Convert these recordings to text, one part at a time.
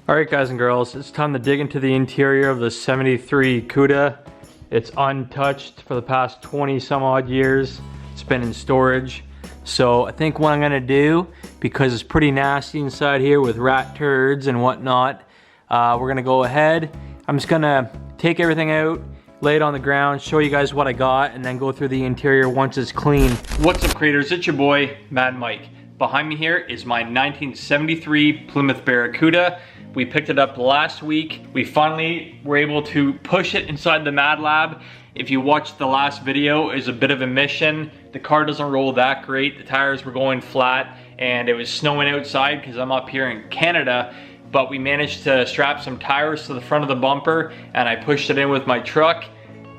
Alright guys and girls, it's time to dig into the interior of the 73 Cuda. It's untouched for the past 20 some odd years. It's been in storage. So I think what I'm gonna do, because it's pretty nasty inside here with rat turds and whatnot, we're gonna go ahead. I'm just gonna take everything out, lay it on the ground, show you guys what I got, and then go through the interior once it's clean. What's up creators, it's your boy, Mad Mike. Behind me here is my 1973 Plymouth Barracuda. We picked it up last week. We finally were able to push it inside the Mad Lab. If you watched the last video, it was a bit of a mission. The car doesn't roll that great. The tires were going flat and it was snowing outside because I'm up here in Canada. But we managed to strap some tires to the front of the bumper and I pushed it in with my truck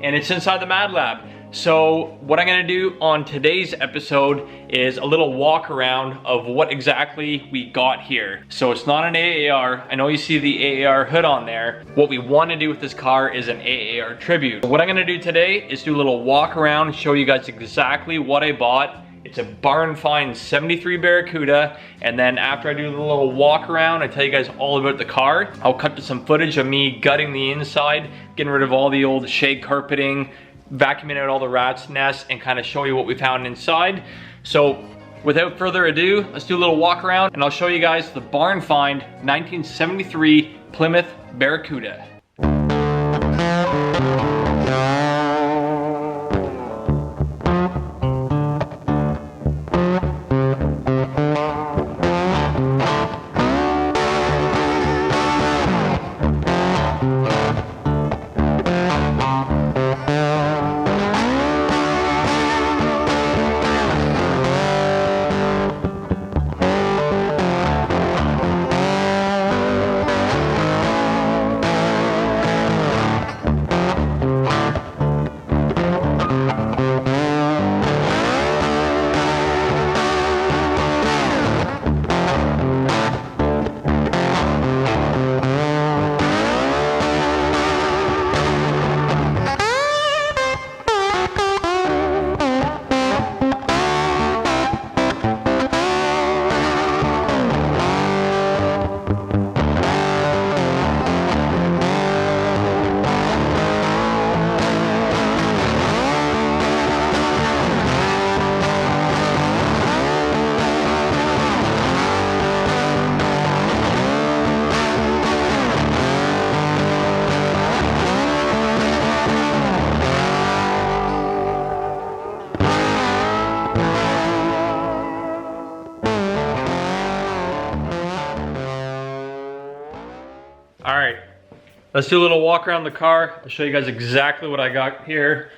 and it's inside the Mad Lab. So what I'm gonna do on today's episode is a little walk around of what exactly we got here. So it's not an AAR. I know you see the AAR hood on there. What we wanna do with this car is an AAR Tribute. What I'm gonna do today is do a little walk around and show you guys exactly what I bought. It's a BarnFind 73 Barracuda, and then after I do a little walk around, I tell you guys all about the car. I'll cut to some footage of me gutting the inside, getting rid of all the old shag carpeting, vacuuming out all the rat's nests, and kind of show you what we found inside. So without further ado, let's do a little walk around and I'll show you guys the BarnFind 1973 Plymouth Barracuda. All right, let's do a little walk around the car. I'll show you guys exactly what I got here.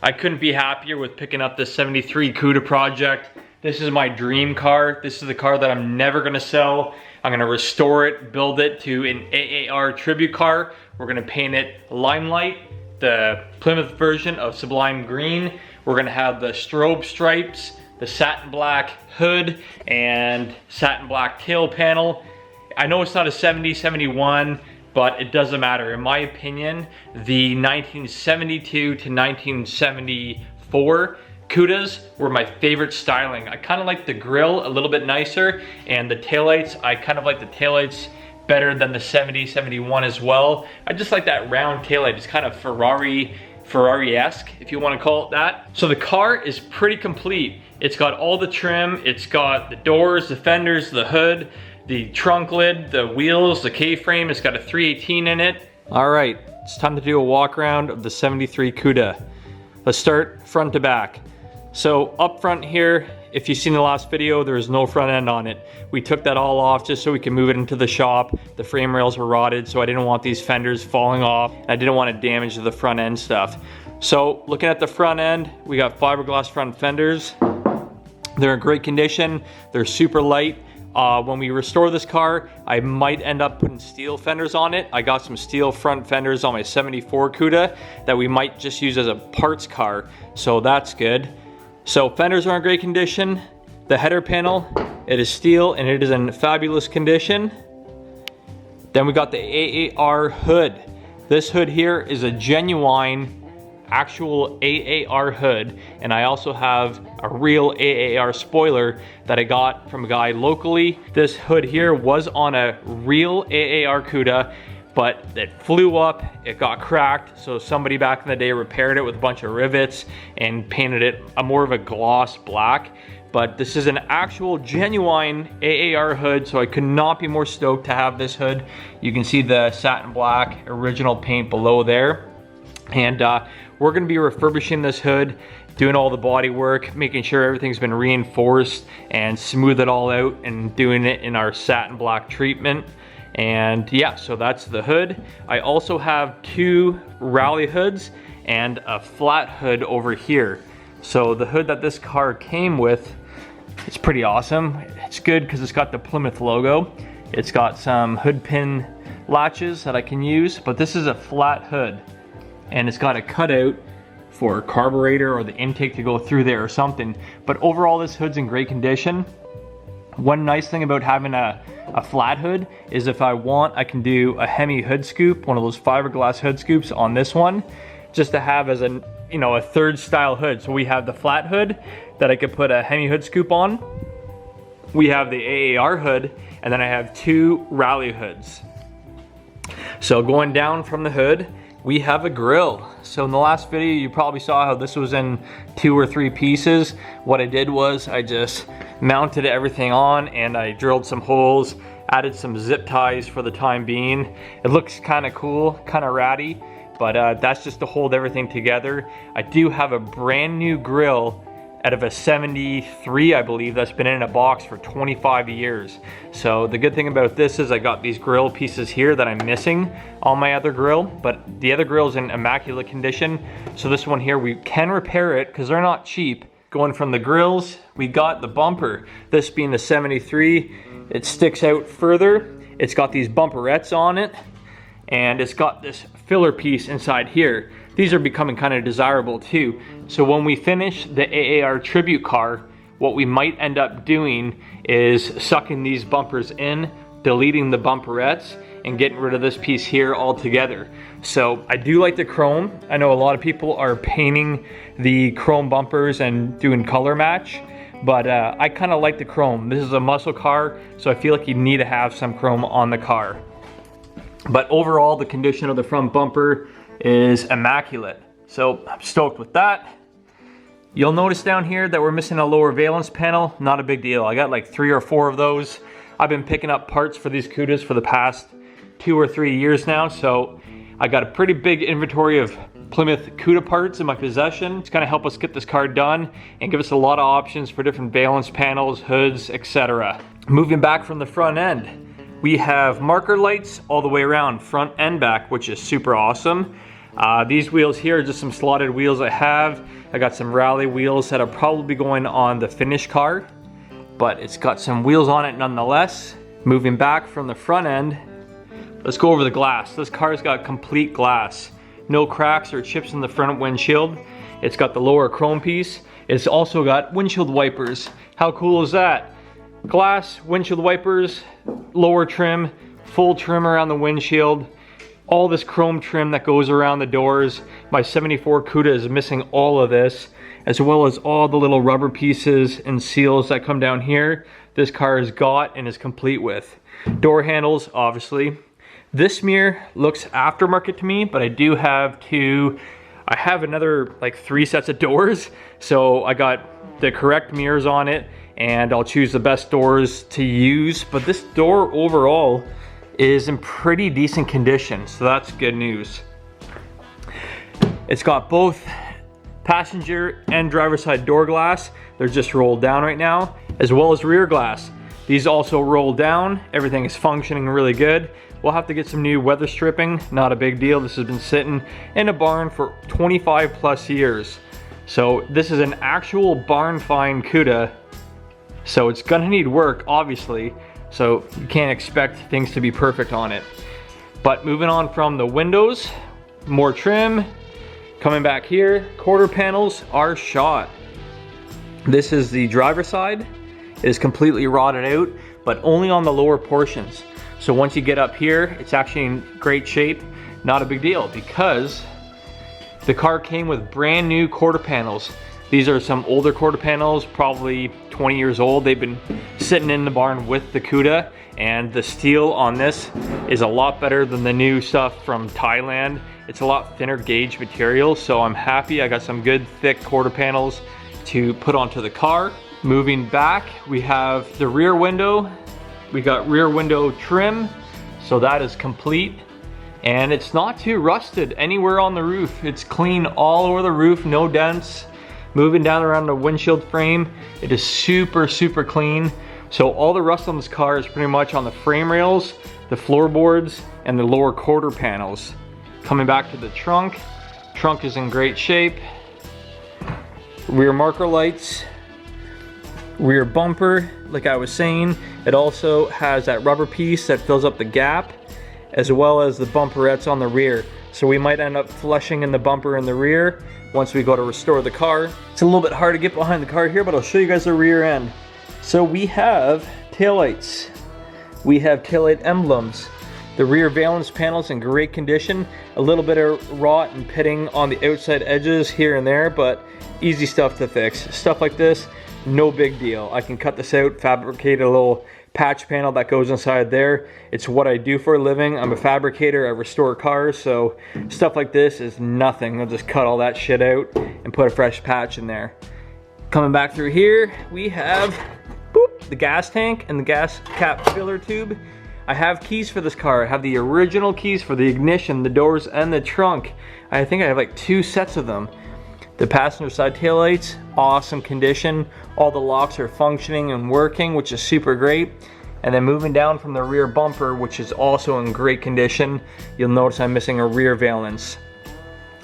I couldn't be happier with picking up this 73 Cuda project. This is my dream car. This is the car that I'm never gonna sell. I'm gonna restore it, build it to an AAR Tribute car. We're gonna paint it Limelight, the Plymouth version of Sublime Green. We're gonna have the strobe stripes, the satin black hood, and satin black tail panel. I know it's not a 70, 71, but it doesn't matter. In my opinion, the 1972 to 1974 Cudas were my favorite styling. I kind of like the grille a little bit nicer, and the taillights, I kind of like the taillights better than the 70, 71 as well. I just like that round taillight. It's kind of Ferrari-esque, if you want to call it that. So the car is pretty complete. It's got all the trim. It's got the doors, the fenders, the hood, the trunk lid, the wheels, the K-frame. It's got a 318 in it. All right, it's time to do a walk around of the 73 Cuda. Let's start front to back. So up front here, if you've seen the last video, there is no front end on it. We took that all off just so we can move it into the shop. The frame rails were rotted, so I didn't want these fenders falling off. I didn't want to damage the front end stuff. So looking at the front end, we got fiberglass front fenders. They're in great condition. They're super light. When we restore this car, I might end up putting steel fenders on it. I got some steel front fenders on my 74 Cuda that we might just use as a parts car, so that's good. So fenders are in great condition. The header panel, it is steel and it is in fabulous condition. Then we got the AAR hood. This hood here is a genuine actual AAR hood, and I also have a real AAR spoiler that I got from a guy locally. This hood here was on a real AAR Cuda, but it flew up, it got cracked, so somebody back in the day repaired it with a bunch of rivets and painted it a more of a gloss black. But this is an actual genuine AAR hood, so I could not be more stoked to have this hood. You can see the satin black original paint below there. And we're gonna be refurbishing this hood, doing all the body work, making sure everything's been reinforced and smooth it all out, and doing it in our satin black treatment. And yeah, so that's the hood. I also have 2 rally hoods and a flat hood over here. So the hood that this car came with, it's pretty awesome. It's good because it's got the Plymouth logo. It's got some hood pin latches that I can use, but this is a flat hood and it's got a cutout for a carburetor or the intake to go through there or something. But overall, this hood's in great condition. One nice thing about having a flat hood is if I want, I can do a Hemi hood scoop, one of those fiberglass hood scoops on this one, just to have as a, you know, a third style hood. So we have the flat hood that I could put a Hemi hood scoop on. We have the AAR hood, and then I have 2 rally hoods. So going down from the hood, we have a grill. So in the last video, you probably saw how this was in 2 or 3 pieces. What I did was I just mounted everything on and I drilled some holes, added some zip ties for the time being. It looks kind of cool, kind of ratty, but that's just to hold everything together. I do have a brand new grill out of a 73, I believe, that's been in a box for 25 years. So the good thing about this is I got these grill pieces here that I'm missing on my other grill, but the other grill's in immaculate condition. So this one here, we can repair it because they're not cheap. Going from the grills, we got the bumper. This being the 73, it sticks out further. It's got these bumperettes on it, and it's got this filler piece inside here. These are becoming kind of desirable too. So when we finish the AAR Tribute car, what we might end up doing is sucking these bumpers in, deleting the bumperettes, and getting rid of this piece here altogether. So I do like the chrome. I know a lot of people are painting the chrome bumpers and doing color match, but I kind of like the chrome. This is a muscle car, so I feel like you need to have some chrome on the car. But overall, the condition of the front bumper is immaculate. So I'm stoked with that. You'll notice down here that we're missing a lower valence panel. Not a big deal. I got like 3 or 4 of those. I've been picking up parts for these Cudas for the past 2 or 3 years now. So I got a pretty big inventory of Plymouth Cuda parts in my possession. It's gonna help us get this car done and give us a lot of options for different valence panels, hoods, etc. Moving back from the front end, we have marker lights all the way around, front and back, which is super awesome. These wheels here are just some slotted wheels I have. I got some rally wheels that are probably going on the finished car, but it's got some wheels on it nonetheless. Moving back from the front end, let's go over the glass. This car's got complete glass. No cracks or chips in the front windshield. It's got the lower chrome piece. It's also got windshield wipers. How cool is that? Glass, windshield wipers, lower trim, full trim around the windshield, all this chrome trim that goes around the doors. My 74 Cuda is missing all of this, as well as all the little rubber pieces and seals that come down here. This car is got and is complete with. Door handles, obviously. This mirror looks aftermarket to me, but I do have I have another like 3 sets of doors, so I got the correct mirrors on it, and I'll choose the best doors to use. But this door overall is in pretty decent condition, so that's good news. It's got both passenger and driver's side door glass. They're just rolled down right now, as well as rear glass. These also roll down. Everything is functioning really good. We'll have to get some new weather stripping, not a big deal. This has been sitting in a barn for 25 plus years. So this is an actual BarnFind Cuda, so it's gonna need work, obviously. So you can't expect things to be perfect on it. But moving on from the windows, more trim. Coming back here, quarter panels are shot. This is the driver's side. It is completely rotted out, but only on the lower portions. So once you get up here, it's actually in great shape. Not a big deal, because The car came with brand new quarter panels. These are some older quarter panels, probably 20 years old. They've been sitting in the barn with the Cuda, and the steel on this is a lot better than the new stuff from Thailand. It's a lot thinner gauge material, so I'm happy I got some good thick quarter panels to put onto the car. Moving back, we have the rear window. We got rear window trim, so that is complete. And it's not too rusted anywhere on the roof. It's clean all over the roof, no dents. Moving down around the windshield frame, it is super, super clean. So all the rust on this car is pretty much on the frame rails, the floorboards, and the lower quarter panels. Coming back to the trunk is in great shape. Rear marker lights, rear bumper, like I was saying, it also has that rubber piece that fills up the gap, as well as the bumperettes on the rear. So we might end up flushing in the bumper in the rear once we go to restore the car. It's a little bit hard to get behind the car here, but I'll show you guys the rear end. So we have taillights. We have taillight emblems. The rear valence panel's in great condition. A little bit of rot and pitting on the outside edges here and there, but easy stuff to fix. Stuff like this, no big deal. I can cut this out, fabricate a little patch panel that goes inside there. It's what I do for a living. I'm a fabricator, I restore cars, so stuff like this is nothing. I'll just cut all that shit out and put a fresh patch in there. Coming back through here, we have the gas tank and the gas cap filler tube. I have keys for this car. I have the original keys for the ignition, the doors, and the trunk. I think I have like 2 sets of them. The passenger side taillights, awesome condition. All the locks are functioning and working, which is super great. And then moving down from the rear bumper, which is also in great condition, you'll notice I'm missing a rear valence.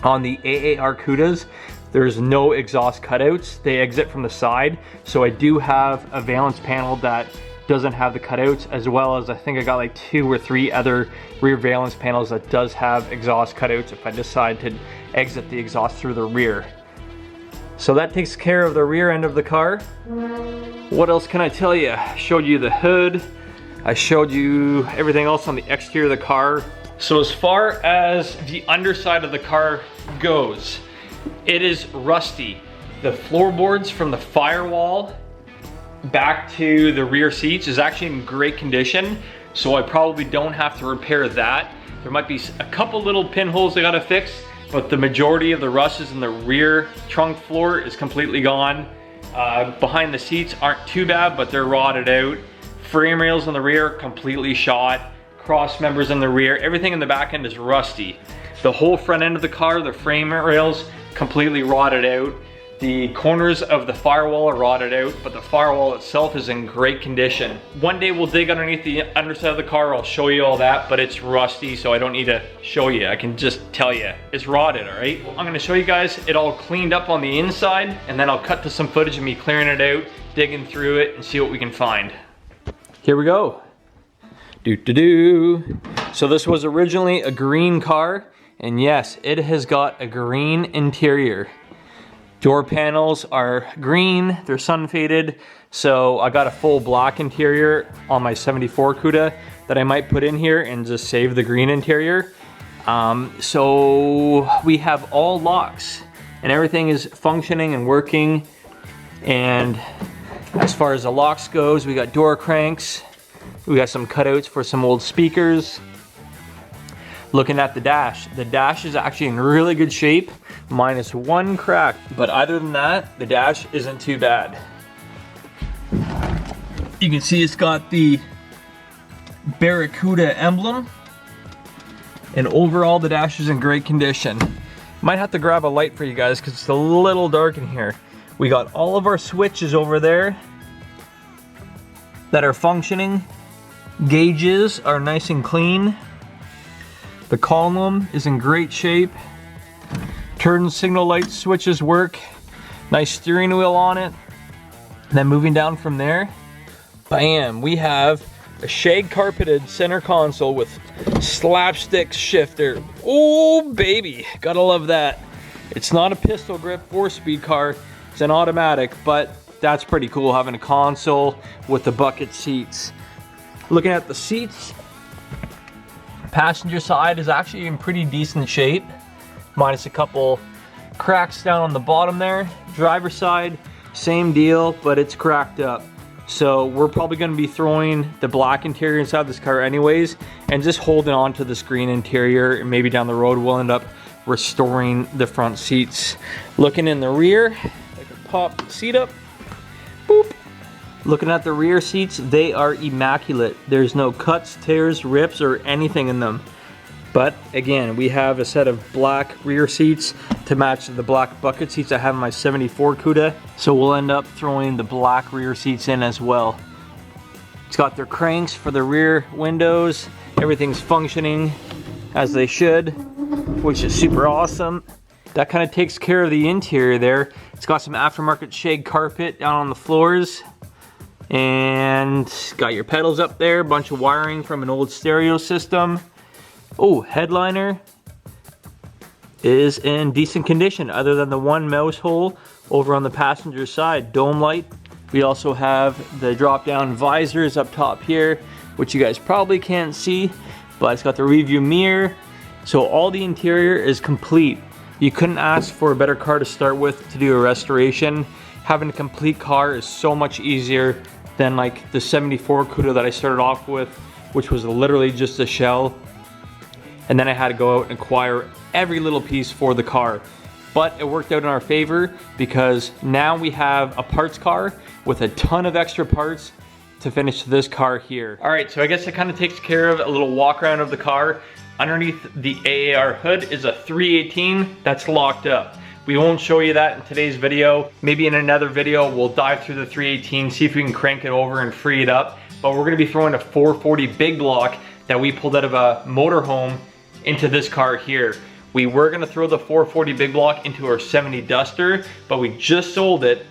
On the AAR Cudas, there's no exhaust cutouts. They exit from the side. So I do have a valence panel that doesn't have the cutouts, as well as I think I got like 2 or 3 other rear valence panels that does have exhaust cutouts if I decide to exit the exhaust through the rear. So that takes care of the rear end of the car. What else can I tell you? I showed you the hood. I showed you everything else on the exterior of the car. So as far as the underside of the car goes, it is rusty. The floorboards from the firewall back to the rear seats is actually in great condition, so I probably don't have to repair that. There might be a couple little pinholes I gotta fix, but the majority of the rust is in the rear trunk floor is completely gone. Behind the seats aren't too bad, but they're rotted out. Frame rails in the rear completely shot. Cross members in the rear, everything in the back end is rusty. The whole front end of the car, the frame rails completely rotted out. The corners of the firewall are rotted out, but the firewall itself is in great condition. One day we'll dig underneath the underside of the car, I'll show you all that, but it's rusty, so I don't need to show you. I can just tell you, it's rotted, all right? I'm gonna show you guys it all cleaned up on the inside, and then I'll cut to some footage of me clearing it out, digging through it, and see what we can find. Here we go. So this was originally a green car, and yes, it has got a green interior. Door panels are green, they're sun faded, so I got a full black interior on my 74 Cuda that I might put in here and just save the green interior. So we have all locks and everything is functioning and working. And as far as the locks goes, we got door cranks, we got some cutouts for some old speakers. Looking at the dash is actually in really good shape, minus 1 crack. But other than that, the dash isn't too bad. You can see it's got the Barracuda emblem. And overall, the dash is in great condition. Might have to grab a light for you guys because it's a little dark in here. We got all of our switches over there that are functioning. Gauges are nice and clean. The column is in great shape. Turn signal light switches work. Nice steering wheel on it. And then moving down from there, bam, we have a shag carpeted center console with slapstick shifter. Oh baby, gotta love that. It's not a pistol grip 4-speed car, it's an automatic, but that's pretty cool having a console with the bucket seats. Looking at the seats, passenger side is actually in pretty decent shape, minus a couple cracks down on the bottom there. Driver's side, same deal, but it's cracked up. So we're probably gonna be throwing the black interior inside this car anyways, and just holding on to the screen interior, and maybe down the road we'll end up restoring the front seats. Looking in the rear, I can pop the seat up, boop. Looking at the rear seats, they are immaculate. There's no cuts, tears, rips, or anything in them. But again, we have a set of black rear seats to match the black bucket seats I have in my 74 Cuda. So we'll end up throwing the black rear seats in as well. It's got their cranks for the rear windows. Everything's functioning as they should, which is super awesome. That kind of takes care of the interior there. It's got some aftermarket shag carpet down on the floors. And got your pedals up there, a bunch of wiring from an old stereo system. Oh, headliner is in decent condition other than the one mouse hole over on the passenger side. Dome light. We also have the drop down visors up top here, which you guys probably can't see, but it's got the review mirror. So all the interior is complete. You couldn't ask for a better car to start with to do a restoration. Having a complete car is so much easier than like the 74 Cuda that I started off with, which was literally just a shell. And then I had to go out and acquire every little piece for the car. But it worked out in our favor because now we have a parts car with a ton of extra parts to finish this car here. All right, so I guess it kind of takes care of a little walk around of the car. Underneath the AAR hood is a 318 that's locked up. We won't show you that in today's video. Maybe in another video, we'll dive through the 318, see if we can crank it over and free it up. But we're gonna be throwing a 440 big block that we pulled out of a motorhome into this car here. We were gonna throw the 440 big block into our 70 Duster, but we just sold it.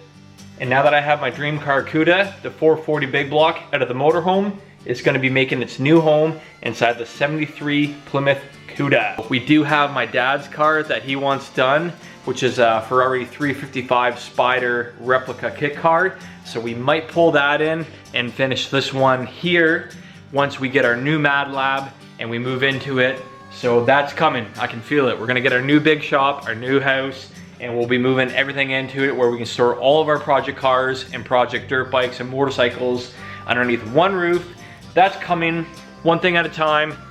And now that I have my dream car Cuda, the 440 big block out of the motorhome is gonna be making its new home inside the 73 Plymouth Cuda. We do have my dad's car that he wants done, which is a Ferrari 355 Spider replica kit car. So we might pull that in and finish this one here once we get our new Mad Lab and we move into it. So that's coming, I can feel it. We're gonna get our new big shop, our new house, and we'll be moving everything into it where we can store all of our project cars and project dirt bikes and motorcycles underneath one roof. That's coming, one thing at a time.